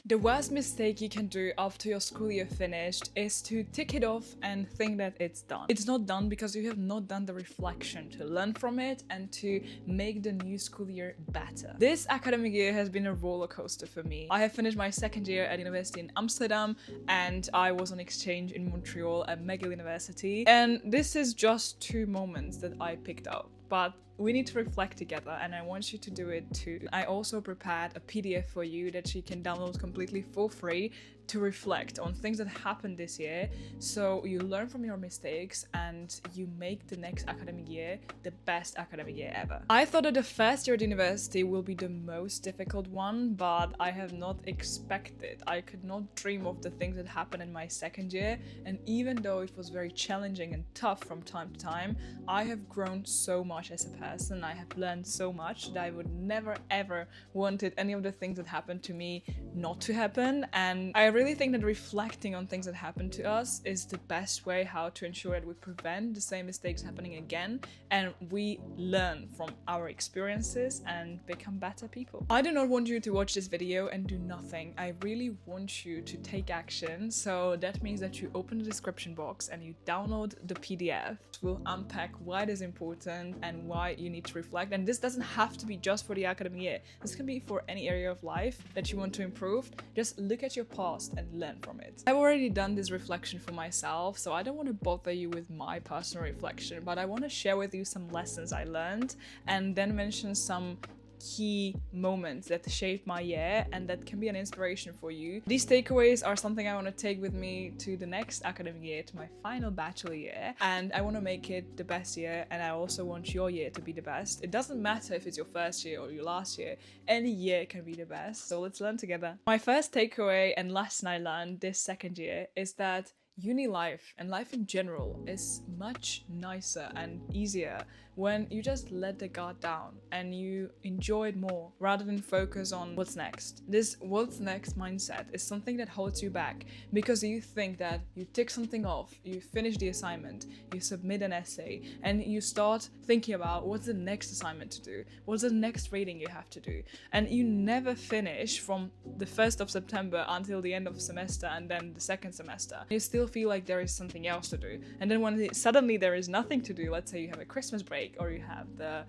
The worst mistake you can do after your school year finished is to tick it off and think that it's done. It's not done because you have not done the reflection to learn from it and to make the new school year better. This academic year has been a roller coaster for me. I have finished my second year at university in Amsterdam and I was on exchange in Montreal at McGill University. And this is just 2 moments that I picked up. But we need to reflect together and I want you to do it too. I also prepared a PDF for you that you can download completely for free to reflect on things that happened this year, so you learn from your mistakes and you make the next academic year the best academic year ever. I thought that the first year at university will be the most difficult one, but I have not expected. I could not dream of the things that happened in my second year, and even though it was very challenging and tough from time to time, I have grown so much as a person. I have learned so much that I would never ever wanted any of the things that happened to me not to happen. And I really think that reflecting on things that happen to us is the best way how to ensure that we prevent the same mistakes happening again and we learn from our experiences and become better people. I do not want you to watch this video and do nothing. I really want you to take action. So that means that you open the description box and you download the PDF. We'll unpack why it is important and why you need to reflect. And this doesn't have to be just for the academic year. This can be for any area of life that you want to improve. Just look at your past and learn from it. I've already done this reflection for myself, so I don't want to bother you with my personal reflection, but I want to share with you some lessons I learned and then mention some key moments that shaped my year and that can be an inspiration for you. These takeaways are something I want to take with me to the next academic year, to my final bachelor year, and I want to make it the best year, and I also want your year to be the best. It doesn't matter if it's your first year or your last year, any year can be the best, so let's learn together. My first takeaway and lesson I learned this second year is that uni life and life in general is much nicer and easier when you just let the guard down and you enjoy it more rather than focus on what's next. This what's next mindset is something that holds you back because you think that you tick something off, you finish the assignment, you submit an essay, and you start thinking about what's the next assignment to do, what's the next reading you have to do, and you never finish from the 1st of September until the end of the semester and then the second semester. You still feel like there is something else to do, and then when suddenly there is nothing to do, let's say you have a Christmas break or you have the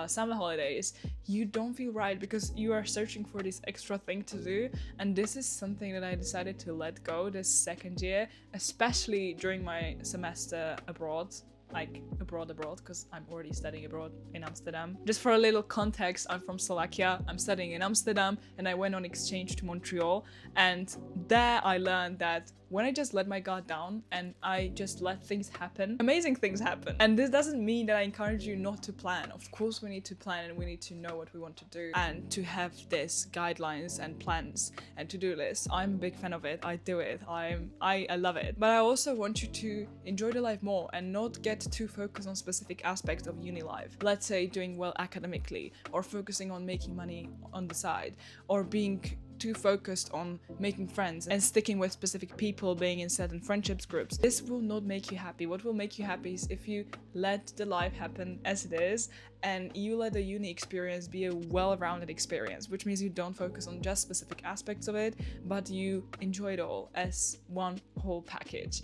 summer holidays, you don't feel right because you are searching for this extra thing to do. And this is something that I decided to let go this second year, especially during my semester abroad. Like abroad because I'm already studying abroad in Amsterdam. Just for a little context, I'm from Slovakia, I'm studying in Amsterdam, and I went on exchange to Montreal, and there I learned that when I just let my guard down and I just let things happen, amazing things happen. And this doesn't mean that I encourage you not to plan. Of course we need to plan and we need to know what we want to do and to have this guidelines and plans and to-do lists. I'm a big fan of it. I do it. I love it. But I also want you to enjoy the life more and not get too focused on specific aspects of uni life. Let's say doing well academically, or focusing on making money on the side, or being too focused on making friends and sticking with specific people, being in certain friendships groups. This will not make you happy. What will make you happy is if you let the life happen as it is and you let the uni experience be a well-rounded experience, which means you don't focus on just specific aspects of it, but you enjoy it all as one whole package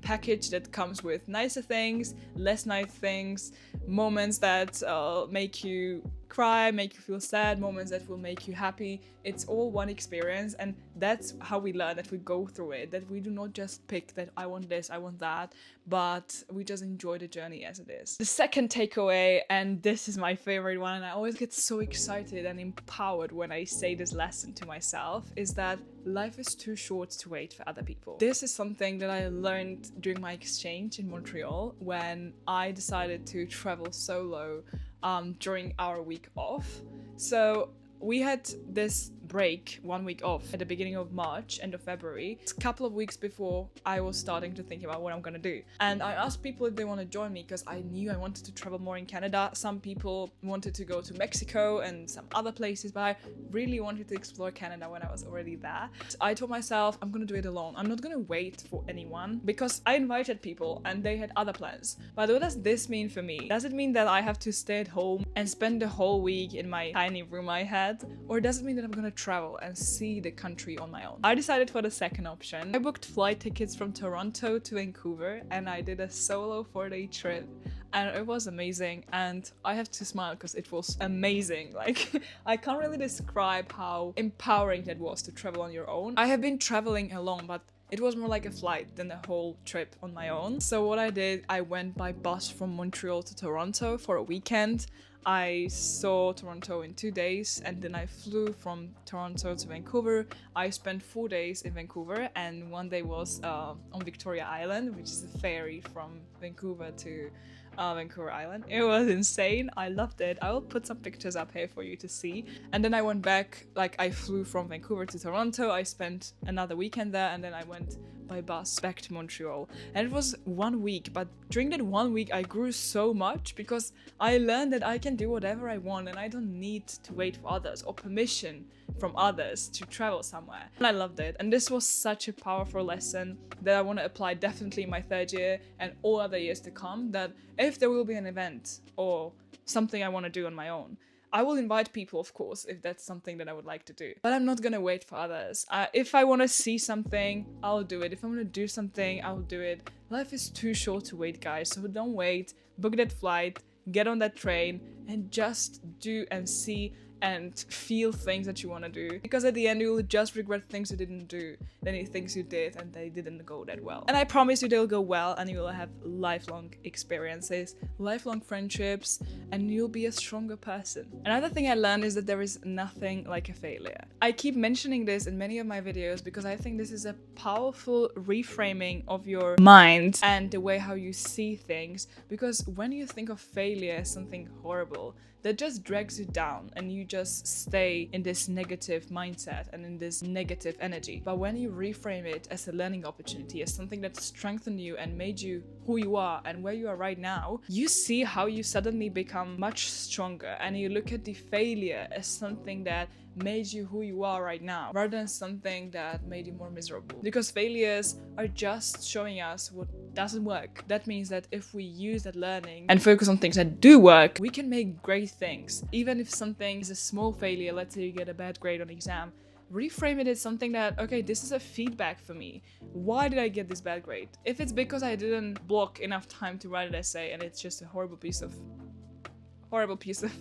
that comes with nicer things, less nice things, moments that make you cry, make you feel sad, moments that will make you happy. It's all one experience, and that's how we learn, that we go through it, that we do not just pick that I want this, I want that, but we just enjoy the journey as it is. The second takeaway, and this is my favorite one, and I always get so excited and empowered when I say this lesson to myself, is that life is too short to wait for other people. This is something that I learned during my exchange in Montreal when I decided to travel solo during our week off. So we had this break, 1 week off at the beginning of March, end of February. It's a couple of weeks before I was starting to think about what I'm gonna do. And I asked people if they want to join me because I knew I wanted to travel more in Canada. Some people wanted to go to Mexico and some other places, but I really wanted to explore Canada when I was already there. So I told myself I'm gonna do it alone. I'm not gonna wait for anyone because I invited people and they had other plans. But what does this mean for me? Does it mean that I have to stay at home and spend the whole week in my tiny room I had? Or does it mean that I'm gonna travel and see the country on my own. I decided for the second option. I booked flight tickets from Toronto to Vancouver and I did a solo 4-day trip. And it was amazing, and I have to smile because it was amazing. Like, I can't really describe how empowering that was to travel on your own. I have been traveling alone, but it was more like a flight than a whole trip on my own. So what I did, I went by bus from Montreal to Toronto for a weekend. I saw Toronto in 2 days, and then I flew from Toronto to Vancouver. I spent 4 days in Vancouver, and 1 day was on Victoria Island, which is a ferry from Vancouver to Vancouver Island. It was insane. I loved it. I will put some pictures up here for you to see. And then I went back, like I flew from Vancouver to Toronto. I spent another weekend there, and then I went by bus back to Montreal. And it was 1 week, but during that 1 week I grew so much because I learned that I can do whatever I want and I don't need to wait for others or permission from others to travel somewhere. And I loved it. And this was such a powerful lesson that I want to apply definitely in my third year and all other years to come, that if there will be an event or something I want to do on my own, I will invite people, of course, if that's something that I would like to do. But I'm not gonna wait for others. If I want to see something, I'll do it. If I want to do something, I'll do it. Life is too short to wait, guys. So don't wait. Book that flight, get on that train, and just do and see and feel things that you want to do, because at the end you will just regret things you didn't do than the things you did and they didn't go that well. And I promise you they'll go well, and you will have lifelong experiences, lifelong friendships, and you'll be a stronger person. Another thing I learned is that there is nothing like a failure. I keep mentioning this in many of my videos because I think this is a powerful reframing of your mind and the way how you see things, because when you think of failure as something horrible, that just drags you down and you just stay in this negative mindset and in this negative energy. But when you reframe it as a learning opportunity, as something that strengthened you and made you who you are and where you are right now, you see how you suddenly become much stronger, and you look at the failure as something that made you who you are right now, rather than something that made you more miserable. Because failures are just showing us what doesn't work. That means that if we use that learning and focus on things that do work, we can make great things. Even if something is a small failure, let's say you get a bad grade on exam, reframe it as something that, okay, this is a feedback for me. Why did I get this bad grade? If it's because I didn't block enough time to write an essay and it's just a horrible piece of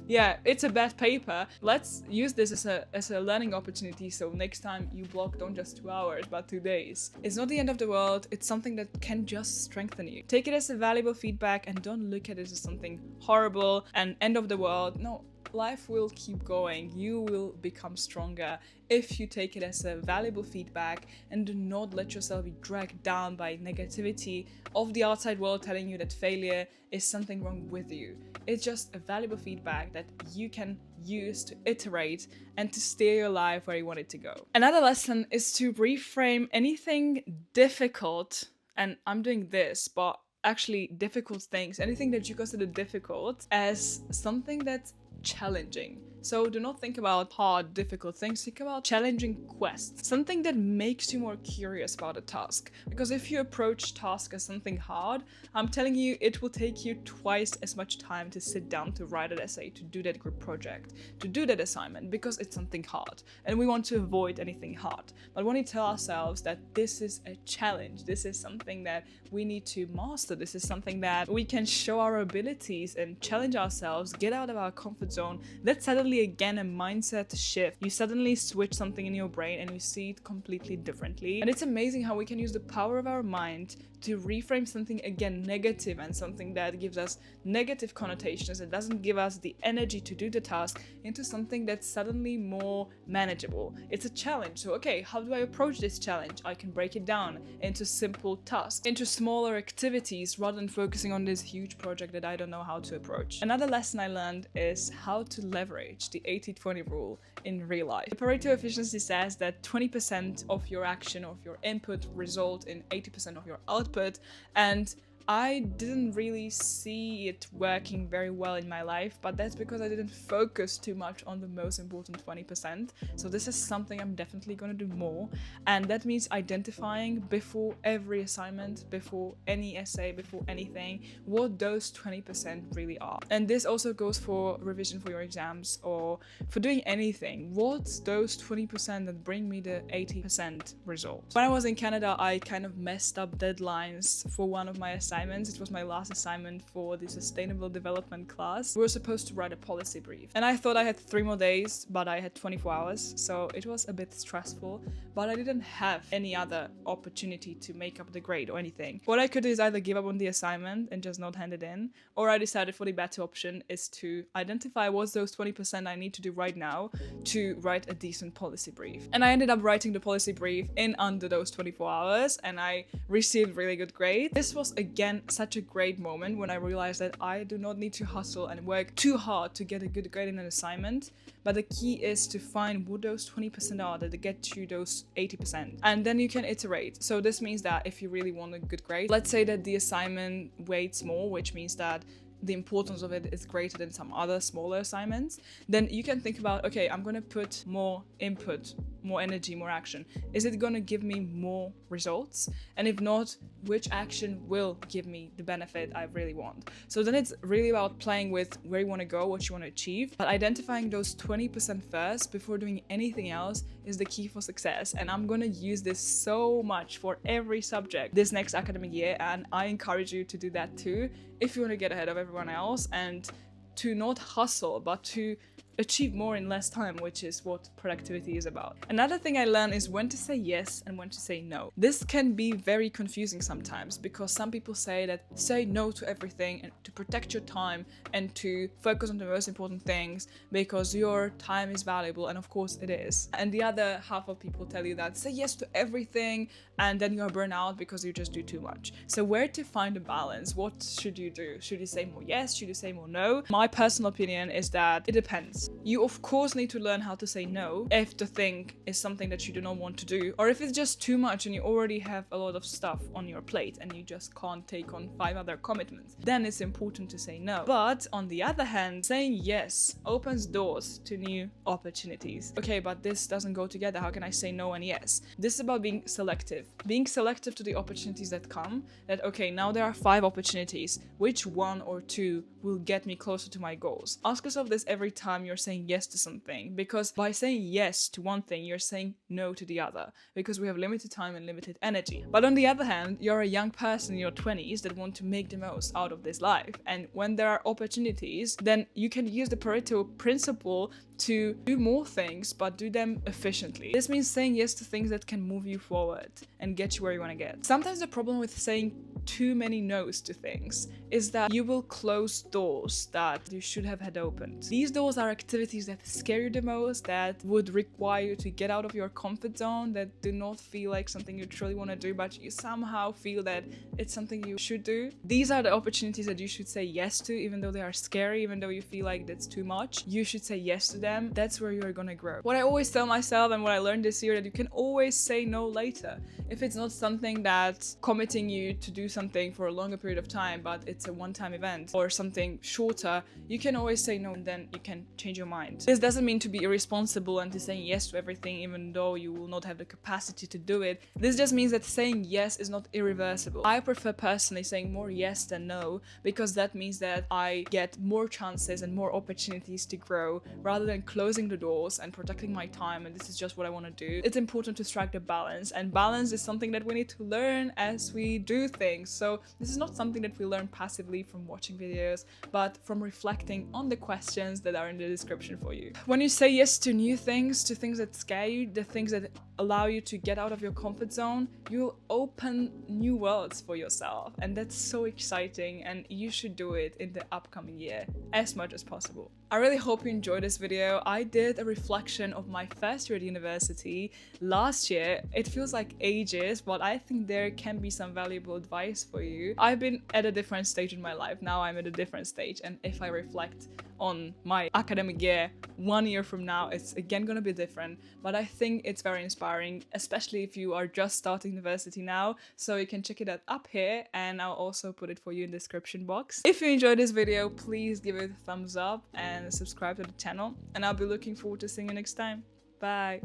yeah, it's a bad paper, let's use this as a learning opportunity, so next time you block, don't just 2 hours but 2 days. It's not the end of the world. It's something that can just strengthen you. Take it as a valuable feedback and don't look at it as something horrible and end of the world. No, life will keep going. You will become stronger if you take it as a valuable feedback and do not let yourself be dragged down by negativity of the outside world telling you that failure is something wrong with you. It's just a valuable feedback that you can use to iterate and to steer your life where you want it to go. Another lesson is to reframe anything difficult, and I'm doing this, but actually difficult things, anything that you consider difficult, as something that's challenging. So do not think about hard, difficult things, think about challenging quests, something that makes you more curious about a task. Because if you approach task as something hard, I'm telling you, it will take you twice as much time to sit down to write an essay, to do that group project, to do that assignment, because it's something hard. And we want to avoid anything hard. But when we tell ourselves that this is a challenge, this is something that we need to master, this is something that we can show our abilities and challenge ourselves, get out of our comfort zone, that's suddenly again a mindset shift. You suddenly switch something in your brain and you see it completely differently. And it's amazing how we can use the power of our mind to reframe something again negative and something that gives us negative connotations, that doesn't give us the energy to do the task, into something that's suddenly more manageable. It's a challenge. So okay, how do I approach this challenge? I can break it down into simple tasks, into smaller activities, rather than focusing on this huge project that I don't know how to approach. Another lesson I learned is how to leverage the 80-20 rule in real life. The Pareto efficiency says that 20% of your action, of your input, result in 80% of your output, and I didn't really see it working very well in my life, but that's because I didn't focus too much on the most important 20%. So this is something I'm definitely going to do more. And that means identifying before every assignment, before any essay, before anything, what those 20% really are. And this also goes for revision for your exams or for doing anything. What's those 20% that bring me the 80% result? When I was in Canada, I kind of messed up deadlines for one of my assignments. It was my last assignment for the sustainable development class. We were supposed to write a policy brief, and I thought I had 3 more days, but I had 24 hours, so it was a bit stressful, but I didn't have any other opportunity to make up the grade or anything. What I could do is either give up on the assignment and just not hand it in, or I decided for the better option is to identify what's those 20% I need to do right now to write a decent policy brief. And I ended up writing the policy brief in under those 24 hours, and I received really good grade. This was again such a great moment when I realized that I do not need to hustle and work too hard to get a good grade in an assignment, but the key is to find what those 20% are that get you those 80%, and then you can iterate. So this means that if you really want a good grade, let's say that the assignment weights more, which means that the importance of it is greater than some other smaller assignments, then you can think about, okay, I'm going to put more input, more energy, more action. Is it going to give me more results? And if not, which action will give me the benefit I really want? So then it's really about playing with where you want to go, what you want to achieve, but identifying those 20% first before doing anything else is the key for success. And I'm going to use this so much for every subject this next academic year, and I encourage you to do that too if you want to get ahead of everyone else and to not hustle, but to achieve more in less time, which is what productivity is about. Another thing I learned is when to say yes and when to say no. This can be very confusing sometimes because some people say that say no to everything and to protect your time and to focus on the most important things because your time is valuable, and of course it is. And the other half of people tell you that say yes to everything and then you are burnt out because you just do too much. So where to find a balance? What should you do? Should you say more yes? Should you say more no? My personal opinion is that it depends. You of course need to learn how to say no if the thing is something that you do not want to do, or if it's just too much and you already have a lot of stuff on your plate and you just can't take on 5 other commitments. Then it's important to say no. But on the other hand, saying yes opens doors to new opportunities. Okay, but this doesn't go together. How can I say no and yes? This is about being selective. Being selective to the opportunities that come, that okay, now there are 5 opportunities. Which 1 or 2 will get me closer to my goals? Ask yourself this every time you're saying yes to something, because by saying yes to one thing, you're saying no to the other, because we have limited time and limited energy. But on the other hand, you're a young person in your 20s that want to make the most out of this life. And when there are opportunities, then you can use the Pareto principle to do more things, but do them efficiently. This means saying yes to things that can move you forward and get you where you want to get. Sometimes the problem with saying too many no's to things is that you will close doors that you should have had opened. These doors are activities that scare you the most, that would require you to get out of your comfort zone, that do not feel like something you truly want to do, but you somehow feel that it's something you should do. These are the opportunities that you should say yes to, even though they are scary, even though you feel like that's too much. You should say yes to them. That's where you're gonna grow. What I always tell myself and what I learned this year, that you can always say no later. If it's not something that's committing you to do something for a longer period of time, but it's a one-time event or something shorter, you can always say no and then you can change your mind. This doesn't mean to be irresponsible and to saying yes to everything even though you will not have the capacity to do it. This just means that saying yes is not irreversible. I prefer personally saying more yes than no, because that means that I get more chances and more opportunities to grow rather than closing the doors and protecting my time and this is just what I want to do. It's important to strike the balance, and balance is something that we need to learn as we do things. So this is not something that we learn passively from watching videos, but from reflecting on the questions that are in the description for you. When you say yes to new things, to things that scare you, the things that allow you to get out of your comfort zone, you'll open new worlds for yourself, and that's so exciting, and you should do it in the upcoming year as much as possible. I really hope you enjoyed this video. I did a reflection of my first year at university last year. It feels like ages, but I think there can be some valuable advice for you. I've been at a different stage in my life. Now I'm at a different stage, and if I reflect on my academic year 1 year from now, it's again gonna be different, but I think it's very inspiring inspiring, especially if you are just starting university now. So you can check it out up here, and I'll also put it for you in the description box. If you enjoyed this video, please give it a thumbs up and subscribe to the channel, and I'll be looking forward to seeing you next time. Bye!